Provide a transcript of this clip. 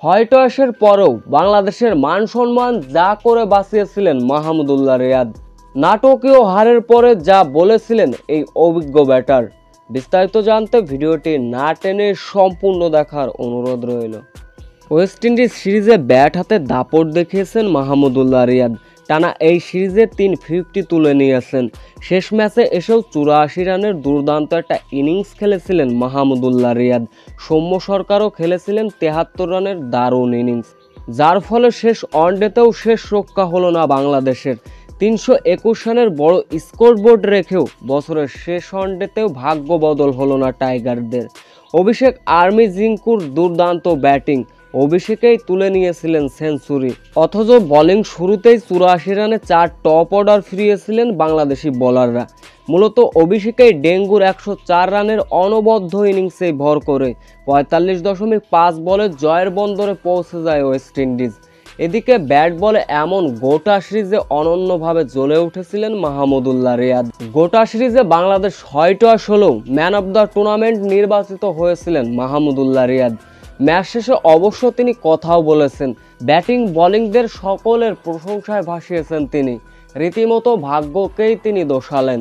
White ওয়াশের পরেও বাংলাদেশের মান সম্মান যা করে বাঁচিয়েছিলেন মাহমুদুল্লাহ রিয়াদ। নাটকীয় হারের পরে যা বলেছিলেন এই অভিজ্ঞ ব্যাটার। বিস্তারিত জানতে ভিডিওটি না টেনে সম্পূর্ণ দেখার অনুরোধ রইল। ওয়েস্ট ইন্ডিজ সিরিজে ব্যাট হাতে দাপট দেখিয়েছেন মাহমুদুল্লাহ রিয়াদ। টানা এই সিরিজে 350 তুলে নিয়েছেন। শেষ ম্যাচে এসেও 84 রানের দুর্দান্ত একটা ইনিংস খেলেছিলেন মাহমুদুল্লাহ রিয়াদ। সৌম্য সরকারও খেলেছিলেন 73 রানের দারুণ ইনিংস, যার ফলে শেষ ওয়ানডেতেও শেষ রক্ষা হলো না বাংলাদেশের। 321 রানের বড় স্কোরবোর্ড রেখেও বছরের শেষ ওয়ানডেতেও ভাগ্য বদল হলো না টাইগারদের। অভিষেক আর্মি জিঙ্কুর দুর্দান্ত ব্যাটিং, অভিষেকেই তুলে নিয়েছিলেন সেঞ্চুরি, অথচ বোলিং শুরুতেই 84 রানে 4 টপ অর্ডার ফিরিয়েছিলেন বাংলাদেশি বোলাররা। মূলত অভিষেকেই ডেঙ্গুর 104 রানের অনবদ্য ইনিংসে ভর করে 45.5 বলে জয়ের বন্দরে পৌঁছে যায় ওয়েস্ট ইন্ডিজ। এদিকে ব্যাট বলে এমন গোটা সিরিজে অনন্যভাবে জ্বলে উঠেছিলেন মাহমুদুল্লাহ রিয়াদ। গোটা সিরিজে বাংলাদেশ হোয়াইট ওয়াশ হলেও ম্যান অব দ্য টুর্নামেন্ট নির্বাচিত হয়েছিলেন মাহমুদুল্লাহ রিয়াদ। ম্যাচ শেষে অবশ্য তিনি কথাও বলেছেন, ব্যাটিং বোলিংদের সকলের প্রশংসায় ভাসিয়েছেন তিনি, রীতিমতো ভাগ্যকেই তিনি দোষালেন।